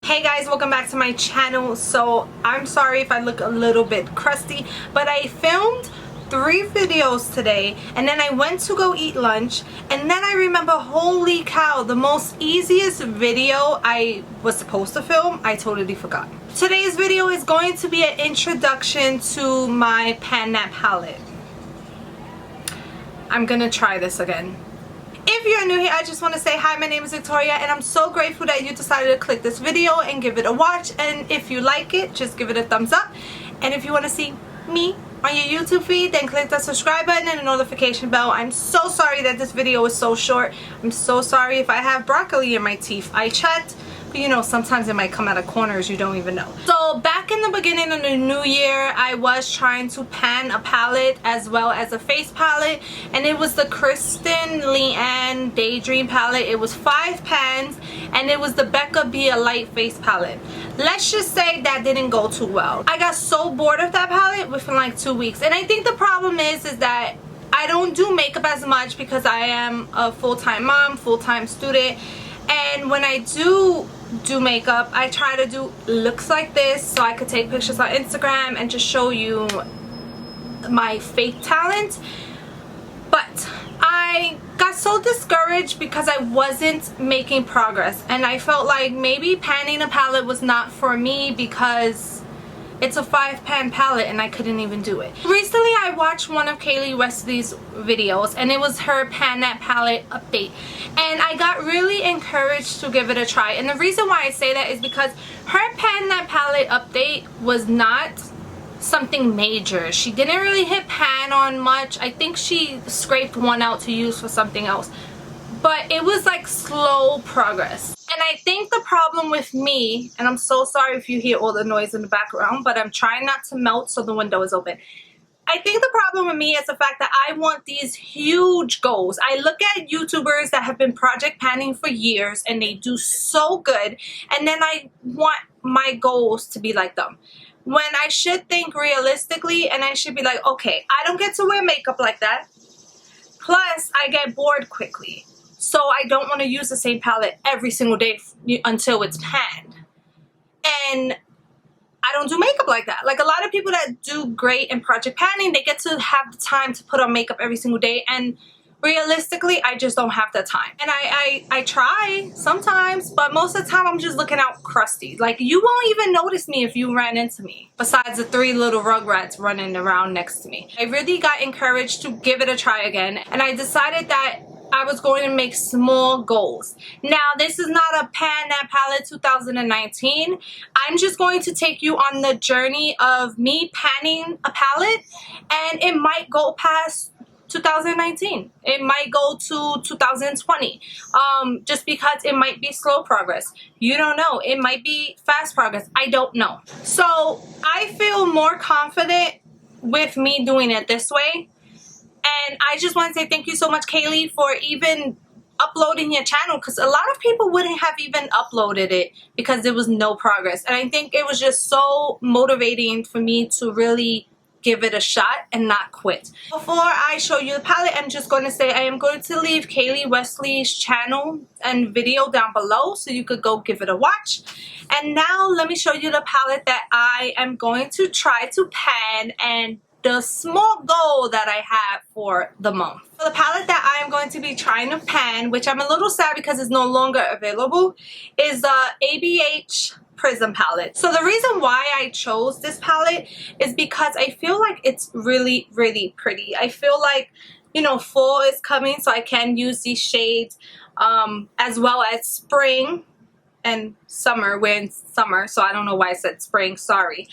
Hey guys, welcome back to my channel. So I'm sorry if I look a little bit crusty, but I filmed 3 videos today and then I went to go eat lunch and then I remember, holy cow, the most easiest video I was supposed to film, I totally forgot. Today's video is going to be an introduction to my Pan That palette. I'm gonna try this again. If you're new here, I just want to say hi, my name is Victoria and I'm so grateful that you decided to click this video and give it a watch. And if you like it, just give it a thumbs up. And if you want to see me on your YouTube feed, then click the subscribe button and the notification bell. I'm so sorry that this video is so short. I'm so sorry if I have broccoli in my teeth. I checked, but you know, sometimes it might come out of corners you don't even know. So back in the beginning of the new year, I was trying to pan a palette as well as a face palette, and it was the Kristen Leanne Daydream palette. It was 5 pans and it was the Becca Be a Light face palette. Let's just say that didn't go too well. I got so bored of that palette within like 2 weeks, and I think the problem is that I don't do makeup as much because I am a full-time mom, full-time student, and when I do makeup, I try to do looks like this so I could take pictures on Instagram and just show you my fake talent. But I got so discouraged because I wasn't making progress, and I felt like maybe panning a palette was not for me because it's a 5-pan palette and I couldn't even do it. Recently I watched one of Kailee Wesley's videos and it was her Pan That palette update, and I got really encouraged to give it a try. And the reason why I say that is because her Pan That palette update was not something major. She didn't really hit pan on much. I think she scraped one out to use for something else, but it was like slow progress. And I think the problem with me, and I'm so sorry if you hear all the noise in the background, but I'm trying not to melt so the window is open. I think the problem with me is the fact that I want these huge goals. I look at YouTubers that have been project panning for years and they do so good, and then I want my goals to be like them. When I should think realistically, and I should be like, okay, I don't get to wear makeup like that. Plus, I get bored quickly. So I don't want to use the same palette every single day until it's panned. And I don't do makeup like that. Like a lot of people that do great in project panning, they get to have the time to put on makeup every single day. And realistically, I just don't have the time. And I try sometimes, but most of the time I'm just looking out crusty. Like you won't even notice me if you ran into me, besides the 3 little rugrats running around next to me. I really got encouraged to give it a try again, and I decided that I was going to make small goals. Now, this is not a Pan That palette 2019. I'm just going to take you on the journey of me panning a palette, and it might go past 2019. It might go to 2020, just because it might be slow progress. You don't know. It might be fast progress. I don't know. So I feel more confident with me doing it this way. And I just want to say thank you so much, Kailee, for even uploading your channel, because a lot of people wouldn't have even uploaded it because there was no progress. And I think it was just so motivating for me to really give it a shot and not quit. Before I show you the palette, I'm just going to say I am going to leave Kailee Wesley's channel and video down below so you could go give it a watch. And now let me show you the palette that I am going to try to pan and the small goal that I have for the month. So the palette that I am going to be trying to pan, which I'm a little sad because it's no longer available, is the ABH PRISM palette. So the reason why I chose this palette is because I feel like it's really, really pretty. I feel like, you know, fall is coming, so I can use these shades, as well as spring and summer. We're in summer, so I don't know why I said spring, sorry.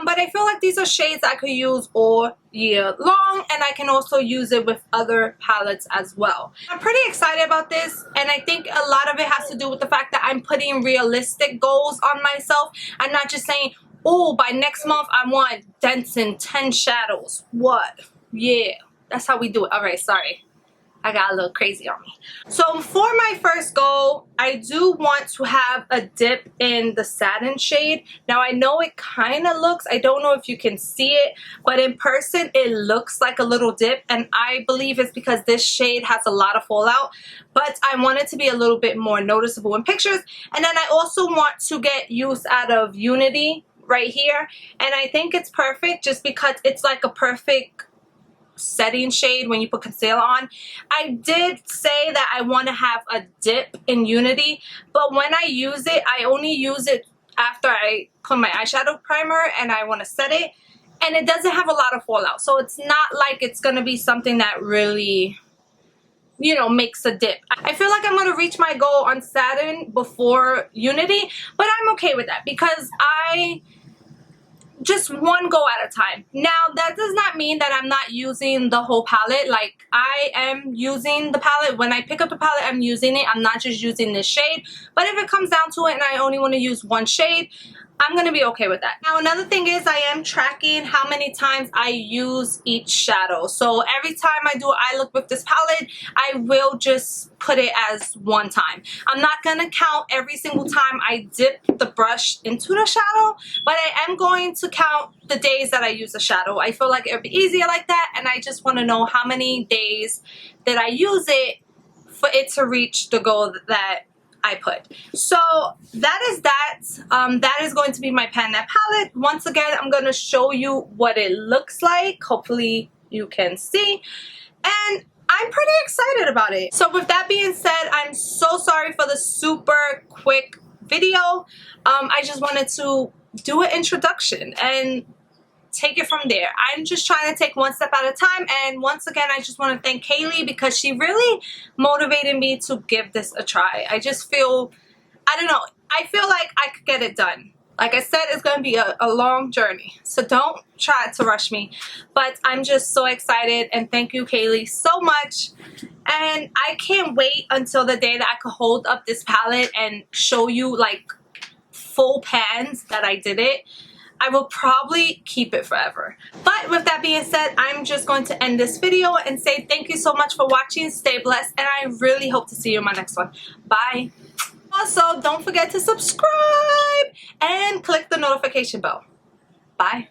But I feel like these are shades I could use all year long, and I can also use it with other palettes as well. I'm pretty excited about this, and I think a lot of it has to do with the fact that I'm putting realistic goals on myself. I'm not just saying, oh, by next month I want dense and 10 shadows. What? Yeah, that's how we do it. All right, sorry. I got a little crazy on me. So for my first go, I do want to have a dip in the satin shade. Now I know it kind of looks, I don't know if you can see it, but in person it looks like a little dip, and I believe it's because this shade has a lot of fallout, but I want it to be a little bit more noticeable in pictures. And then I also want to get use out of Unity right here, and I think it's perfect just because it's like a perfect setting shade when you put concealer on. I did say that I want to have a dip in Unity, but when I use it, I only use it after I put my eyeshadow primer and I want to set it, and it doesn't have a lot of fallout, so it's not like it's gonna be something that really, you know, makes a dip. I feel like I'm gonna reach my goal on satin before Unity, but I'm okay with that because I just one go at a time. Now that does not mean that I'm not using the whole palette. Like, I am using the palette. When I pick up the palette, I'm using it. I'm not just using this shade. But if it comes down to it and I only want to use one shade, I'm gonna be okay with that. Now another thing is I am tracking how many times I use each shadow. So every time I do an eye look with this palette, I will just put it as one time. I'm not gonna count every single time I dip the brush into the shadow, but I am going to count the days that I use the shadow. I feel like it would be easier like that, and I just want to know how many days that I use it for it to reach the goal that I put. So that is that. That is going to be my Pan That palette. Once again, I'm going to show you what it looks like. Hopefully you can see. And I'm pretty excited about it. So with that being said, I'm so sorry for the super quick video. I just wanted to do an introduction and take it from there. I'm just trying to take one step at a time, and once again I just want to thank Kailee because she really motivated me to give this a try. I just feel, I don't know, I feel like I could get it done. Like I said, it's going to be a long journey, so don't try to rush me, but I'm just so excited, and thank you Kailee so much. And I can't wait until the day that I could hold up this palette and show you like full pans that I did it. I will probably keep it forever. But with that being said, I'm just going to end this video and say thank you so much for watching. Stay blessed, and I really hope to see you in my next one. Bye. Also, don't forget to subscribe and click the notification bell. Bye.